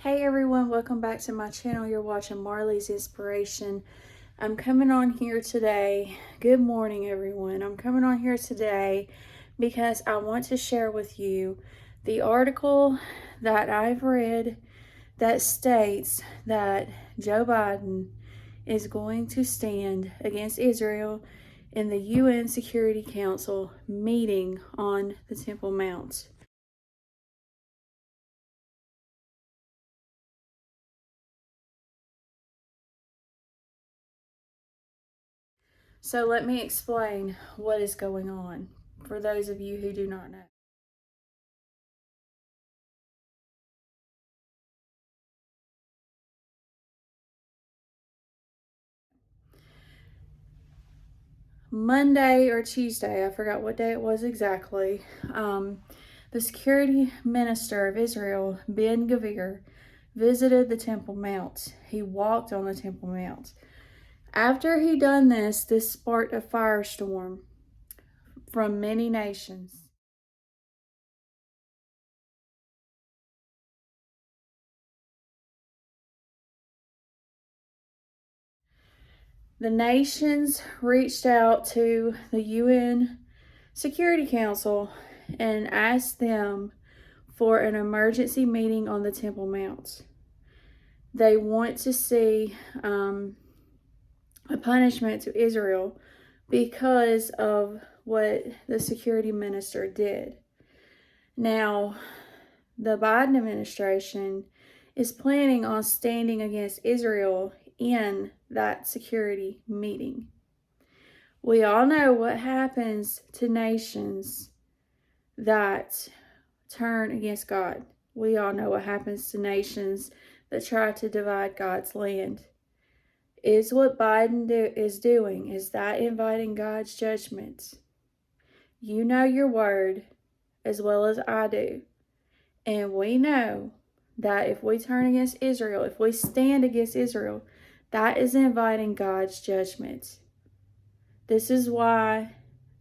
Hey everyone, welcome back to my channel. You're watching Marley's Inspiration. I'm coming on here today. Good morning everyone. I'm coming on here today because I want to share with you the article that I've read that states that Joe Biden is going to stand against Israel in the UN Security Council meeting on the Temple Mount. So let me explain what is going on for those of you who do not know. Monday or Tuesday, I forgot what day it was exactly, the security minister of Israel, Ben-Gvir, visited the Temple Mount. He walked on the Temple Mount. After he done this sparked a firestorm from many nations. The nations reached out to the UN Security Council and asked them for an emergency meeting on the Temple Mount. They want to see a punishment to Israel because of what the security minister did. Now, the Biden administration is planning on standing against Israel in that security meeting. We all know what happens to nations that turn against God. We all know what happens to nations that try to divide God's land. Is what Biden is doing, is that inviting God's judgment? You know your word as well as I do. And we know that if we turn against Israel, if we stand against Israel, that is inviting God's judgment. This is why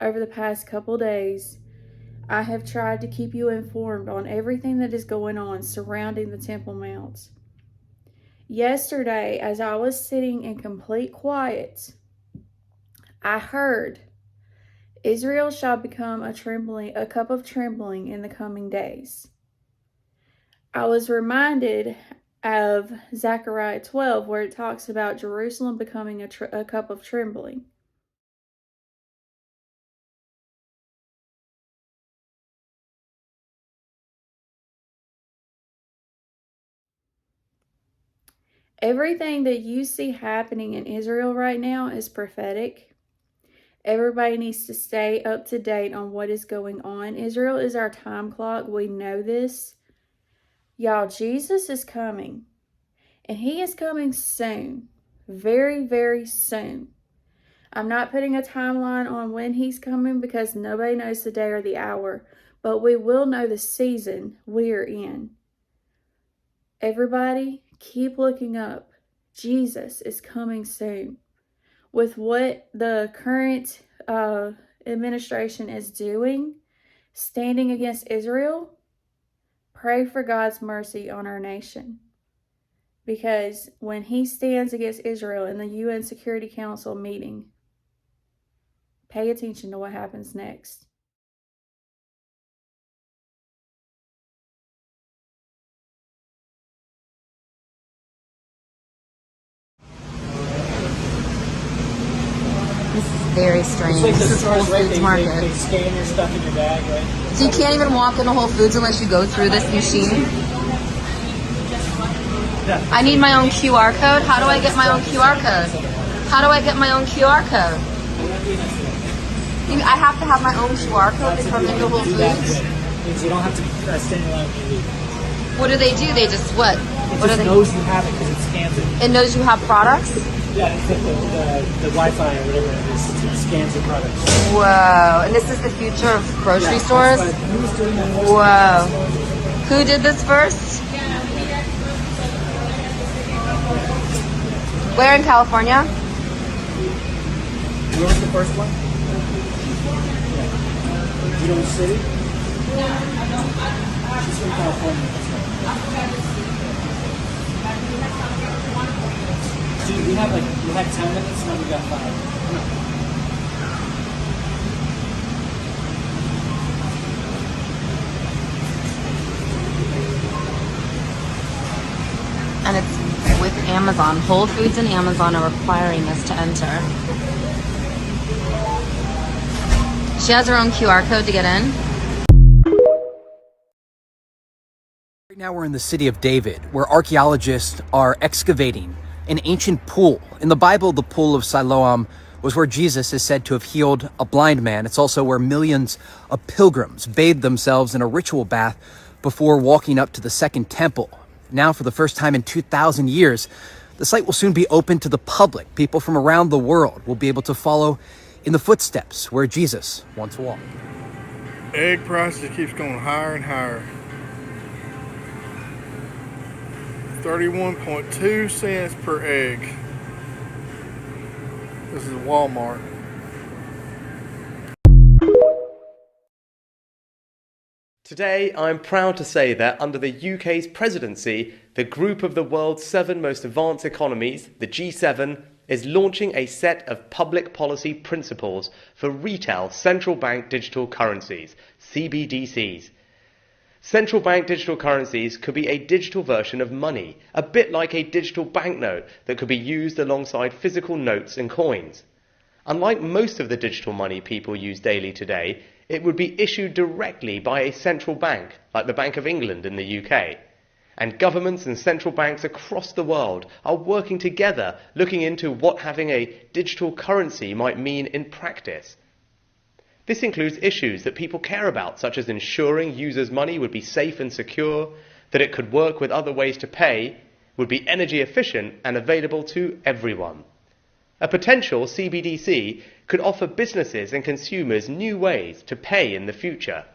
over the past couple days, I have tried to keep you informed on everything that is going on surrounding the Temple Mount. Yesterday, as I was sitting in complete quiet, I heard, Israel shall become a cup of trembling in the coming days. I was reminded of Zechariah 12, where it talks about Jerusalem becoming a cup of trembling. Everything that you see happening in Israel right now is prophetic. Everybody needs to stay up to date on what is going on. Israel is our time clock. We know this. Y'all, Jesus is coming. And he is coming soon. Very, very soon. I'm not putting a timeline on when he's coming because nobody knows the day or the hour. But we will know the season we're in. Everybody, keep looking up. Jesus is coming soon. With what the current administration is doing, standing against Israel, pray for God's mercy on our nation. Because when he stands against Israel in the UN Security Council meeting, pay attention to what happens next. This is very strange. Like this is Whole Foods Market. They scan your stuff in your bag, right? So you can't even walk into Whole Foods unless you go through this machine? Yeah. I need my own QR code. How do I get my own QR code? How do I get my own QR code? I have to have my own QR code to come into Whole Foods? Means you don't have to stand in line when you leave. What do? They just what? It What just are they? knows you have it because it scans it. It knows you have products? Yeah, it's like the Wi-Fi or whatever it is. It scans the products. Whoa. And this is the future of grocery stores? Who's doing that? Whoa. Who did this first? Where in California? Where was the first one? You know which city? She's from California. you had 10 minutes, now we got 5. Come on. And it's with Amazon. Whole Foods and Amazon are requiring us to enter. She has her own QR code to get in. Right now we're in the city of David, where archaeologists are excavating an ancient pool. In the Bible, the pool of Siloam was where Jesus is said to have healed a blind man. It's also where millions of pilgrims bathed themselves in a ritual bath before walking up to the Second Temple. Now, for the first time in 2,000 years, the site will soon be open to the public. People from around the world will be able to follow in the footsteps where Jesus once walked. Egg prices keeps going higher and higher. 31.2 cents per egg. This is Walmart. Today, I'm proud to say that under the UK's presidency, the group of the world's 7 most advanced economies, the G7, is launching a set of public policy principles for retail central bank digital currencies, CBDCs. Central bank digital currencies could be a digital version of money, a bit like a digital banknote that could be used alongside physical notes and coins. Unlike most of the digital money people use daily today, it would be issued directly by a central bank, like the Bank of England in the UK. And governments and central banks across the world are working together, looking into what having a digital currency might mean in practice. This includes issues that people care about, such as ensuring users' money would be safe and secure, that it could work with other ways to pay, would be energy efficient and available to everyone. A potential CBDC could offer businesses and consumers new ways to pay in the future.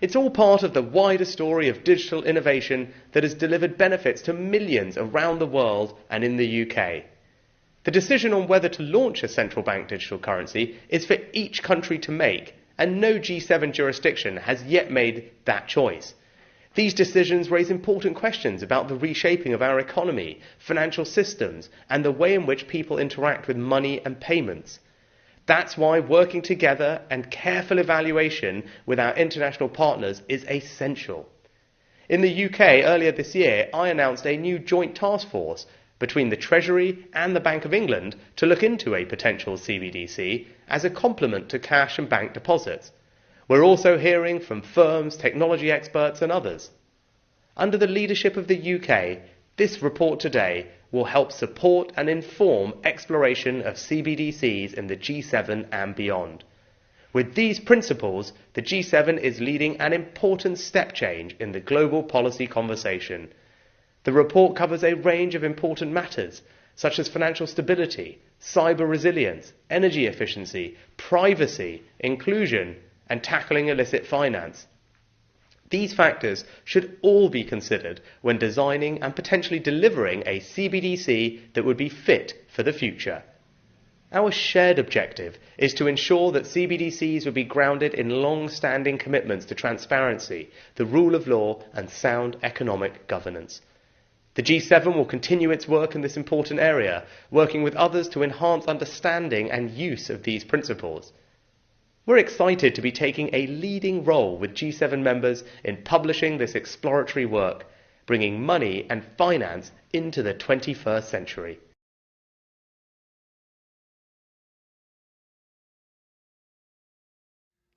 It's all part of the wider story of digital innovation that has delivered benefits to millions around the world and in the UK. The decision on whether to launch a central bank digital currency is for each country to make, and no G7 jurisdiction has yet made that choice. These decisions raise important questions about the reshaping of our economy, financial systems, and the way in which people interact with money and payments. That's why working together and careful evaluation with our international partners is essential. In the UK, earlier this year, I announced a new joint task force between the Treasury and the Bank of England to look into a potential CBDC as a complement to cash and bank deposits. We're also hearing from firms, technology experts and others. Under the leadership of the UK, this report today will help support and inform exploration of CBDCs in the G7 and beyond. With these principles, the G7 is leading an important step change in the global policy conversation. The report covers a range of important matters, such as financial stability, cyber resilience, energy efficiency, privacy, inclusion, and tackling illicit finance. These factors should all be considered when designing and potentially delivering a CBDC that would be fit for the future. Our shared objective is to ensure that CBDCs will be grounded in long-standing commitments to transparency, the rule of law, and sound economic governance. The G7 will continue its work in this important area, working with others to enhance understanding and use of these principles. We're excited to be taking a leading role with G7 members in publishing this exploratory work, bringing money and finance into the 21st century.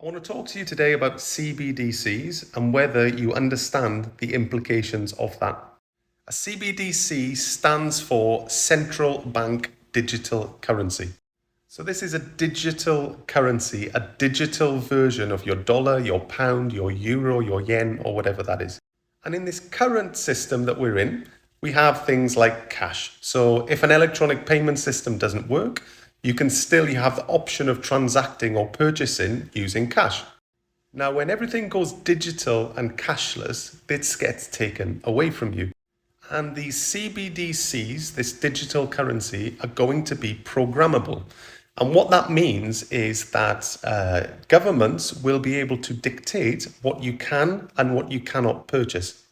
I want to talk to you today about CBDCs and whether you understand the implications of that. A CBDC stands for Central Bank Digital Currency. So this is a digital currency, a digital version of your dollar, your pound, your euro, your yen, or whatever that is. And in this current system that we're in, we have things like cash. So if an electronic payment system doesn't work, you have the option of transacting or purchasing using cash. Now, when everything goes digital and cashless, this gets taken away from you. And these CBDCs, this digital currency, are going to be programmable. And what that means is that governments will be able to dictate what you can and what you cannot purchase.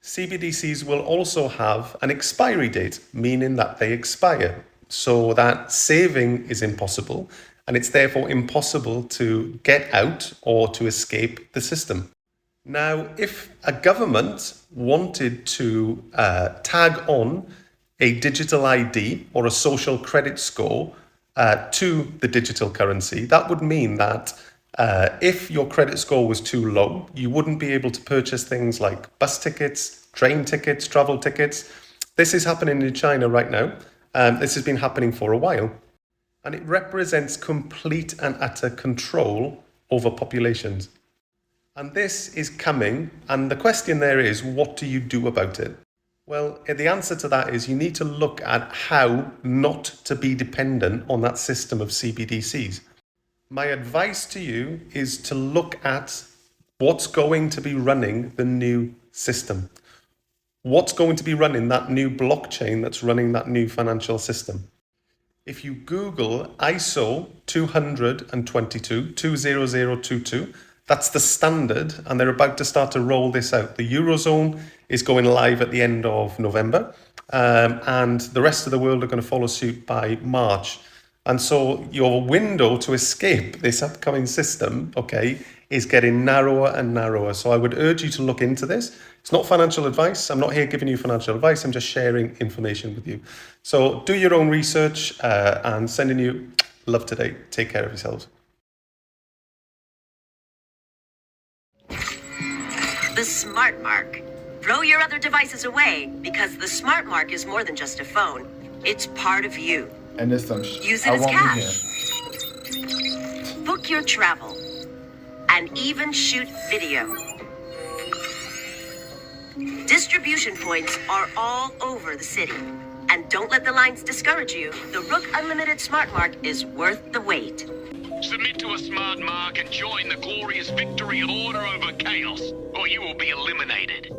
CBDCs will also have an expiry date, meaning that they expire, so that saving is impossible, and it's therefore impossible to get out or to escape the system. Now, if a government wanted to tag on a digital ID or a social credit score to the digital currency, that would mean that if your credit score was too low, you wouldn't be able to purchase things like bus tickets, train tickets, travel tickets. This is happening in China right now. This has been happening for a while. And it represents complete and utter control over populations. And this is coming, and the question there is, what do you do about it? Well, the answer to that is you need to look at how not to be dependent on that system of CBDCs. My advice to you is to look at what's going to be running the new system. What's going to be running that new blockchain that's running that new financial system? If you Google ISO 222, that's the standard, and they're about to start to roll this out. The Eurozone is going live at the end of November, and the rest of the world are going to follow suit by March. And so your window to escape this upcoming system, okay, is getting narrower and narrower. So I would urge you to look into this. It's not financial advice. I'm not here giving you financial advice. I'm just sharing information with you. So do your own research, and sending you love today. Take care of yourselves. The Smart Mark. Throw your other devices away, because the Smart Mark is more than just a phone. It's part of you. And this time, use it as cash. Book your travel. And even shoot video. Distribution points are all over the city. And don't let the lines discourage you. The Rook Unlimited Smart Mark is worth the wait. Submit to a Smart Mark and join the glorious victory of order over chaos, or you will be eliminated.